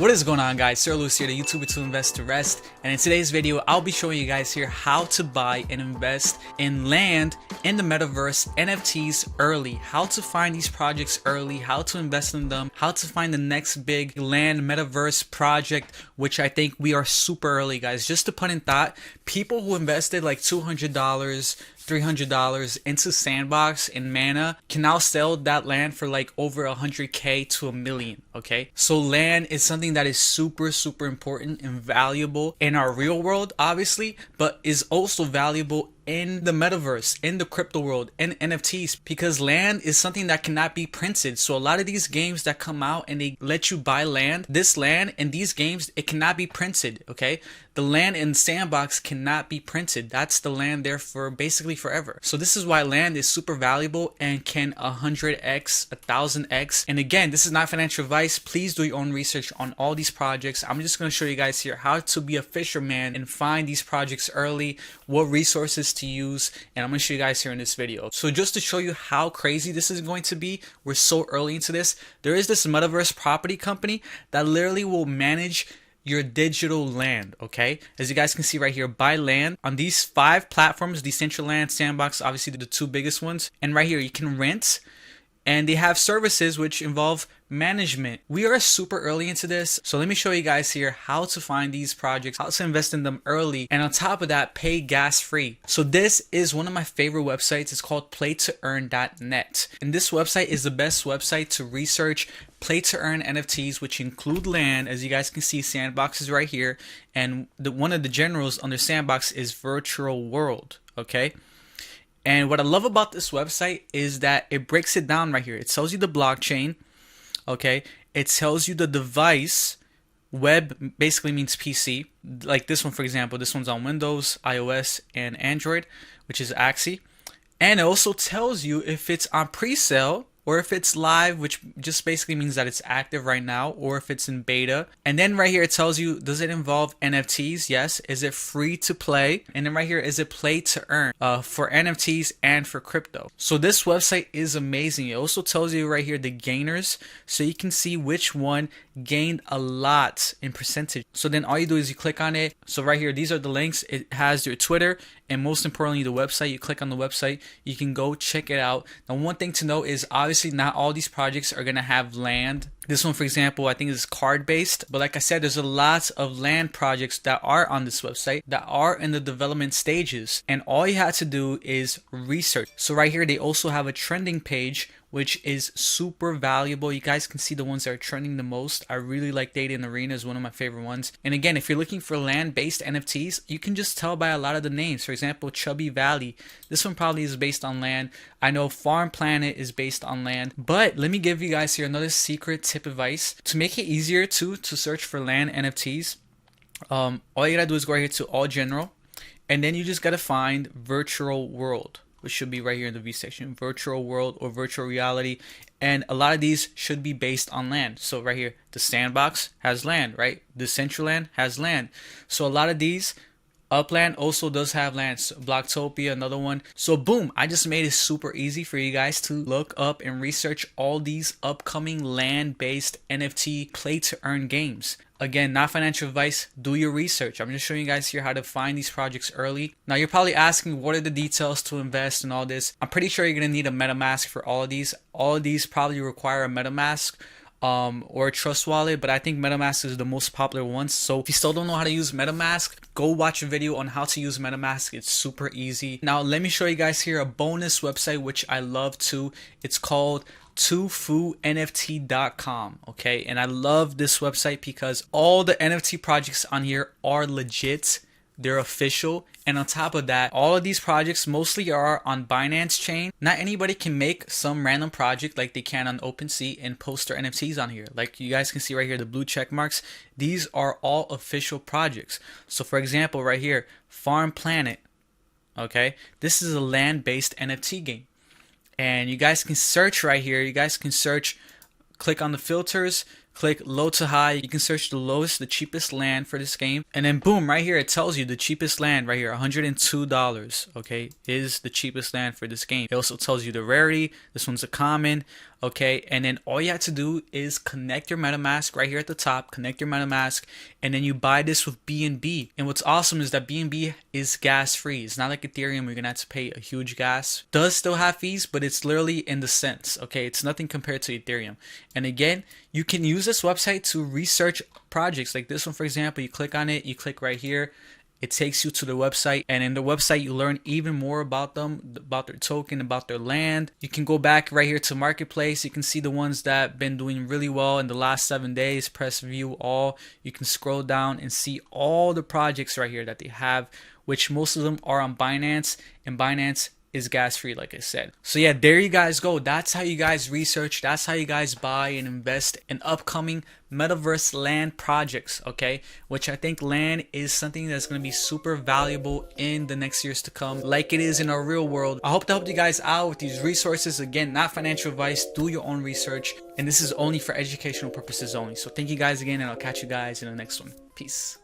What is going on, guys? sirluis here, the YouTuber to invest to rest, and in today's video I'll be showing you guys here how to buy and invest in land in the metaverse, NFTs early, how to find these projects early, how to invest in them, how to find the next big land metaverse project, which I think we are super early, guys. Just to put in thought, people who invested like $200, $300 into Sandbox and Mana can now sell that land for like over 100K to $1 million. Okay, so land is something that is super important and valuable in our real world, obviously, but is also valuable in the metaverse, in the crypto world, in NFTs, because land is something that cannot be printed. So a lot of these games that come out and they let you buy land, this land in these games, it cannot be printed. Okay, the land in Sandbox cannot be printed. That's the land there for basically forever. So this is why land is super valuable and can 100x, 1000x. And again, this is not financial advice. Please do your own research on all these projects. I'm just going to show you guys here how to be a fisherman and find these projects early, what resources to use, and I'm going to show you guys here in this video. So just to show you how crazy this is going to be, we're so early into this. There is this metaverse property company that literally will manage your digital land. Okay, as you guys can see right here, buy land on these 5 platforms: Decentraland, Sandbox, obviously the 2 biggest ones, and right here you can rent, and they have services which involve management. We are super early into this, so let me show you guys here how to find these projects, how to invest in them early, and on top of that, pay gas free. So this is one of my favorite websites. It's called playtoearn.net, and this website is the best website to research play to earn NFTs, which include land. As you guys can see, Sandbox is right here, and one of the generals under Sandbox is Virtual World. Okay, and what I love about this website is that it breaks it down right here. It tells you the blockchain. Okay, it tells you the device. Web basically means PC. Like this one, for example, this one's on Windows, iOS, and Android, which is Axie. And it also tells you if it's on pre-sale or if it's live, which just basically means that it's active right now, or if it's in beta. And then right here it tells you, does it involve NFTs? Yes. Is it free to play? And then right here, is it play to earn for NFTs and for crypto? So this website is amazing. It also tells you right here the gainers, so you can see which one gained a lot in percentage. So then all you do is you click on it. So right here, these are the links. It has your Twitter, and most importantly, the website. You click on the website, you can go check it out. Now, one thing to know is obviously not all these projects are gonna have land. This one, for example, I think is card based, but like I said, there's a lot of land projects that are on this website that are in the development stages, and all you have to do is research. So right here, they also have a trending page, which is super valuable. You guys can see the ones that are trending the most. I really like Data and Arena, is one of my favorite ones. And again, if you're looking for land-based NFTs, you can just tell by a lot of the names. For example, Chubby Valley. This one probably is based on land. I know Farm Planet is based on land. But let me give you guys here another secret tip advice. To make it easier to search for land NFTs, all you gotta do is go right here to All General, and then you just gotta find Virtual World, which should be right here in the V section, Virtual World or Virtual Reality. And a lot of these should be based on land. So right here, the Sandbox has land, right? The Decentraland has land. So a lot of these, Upland also does have land. So Blocktopia, another one. So boom, I just made it super easy for you guys to look up and research all these upcoming land-based NFT play-to-earn games. Again, not financial advice. Do your research. I'm just showing you guys here how to find these projects early. Now, you're probably asking, what are the details to invest and all this? I'm pretty sure you're going to need a MetaMask for all of these. All of these probably require a MetaMask or a Trust Wallet, but I think MetaMask is the most popular one. So if you still don't know how to use MetaMask, go watch a video on how to use MetaMask. It's super easy. Now, let me show you guys here a bonus website, which I love too. It's called TwoFuNFT.com. Okay, and I love this website because all the NFT projects on here are legit. They're official, and on top of that, all of these projects mostly are on Binance chain. Not anybody can make some random project like they can on OpenSea and post their NFTs on here. Like you guys can see right here, the blue check marks. These are all official projects. So for example, right here, Farm Planet. Okay, this is a land-based NFT game. And you guys can search right here. You guys can search, click on the filters, click low to high. You can search the lowest, the cheapest land for this game. And then boom, right here, it tells you the cheapest land right here, $102, okay, is the cheapest land for this game. It also tells you the rarity. This one's a common. okay? And then all you have to do is connect your MetaMask right here at the top, connect your MetaMask, and then you buy this with BNB. And what's awesome is that BNB is gas free. It's not like Ethereum, you're gonna have to pay a huge gas. Does still have fees, but it's literally in the cents, okay? It's nothing compared to Ethereum. And again, you can use this website to research projects like this one, for example. You click on it, you click right here, it takes you to the website, and in the website you learn even more about them, about their token, about their land. You can go back right here to marketplace. You can see the ones that have been doing really well in the last 7 days. Press view all. You can scroll down and see all the projects right here that they have, which most of them are on Binance, and Binance is gas free, like I said. So yeah, there you guys go. That's how you guys research, that's how you guys buy and invest in upcoming metaverse land projects, okay? Which I think land is something that's going to be super valuable in the next years to come, like it is in our real world. I hope to help you guys out with these resources. Again, not financial advice, do your own research, and this is only for educational purposes only. So thank you guys again, and I'll catch you guys in the next one. Peace.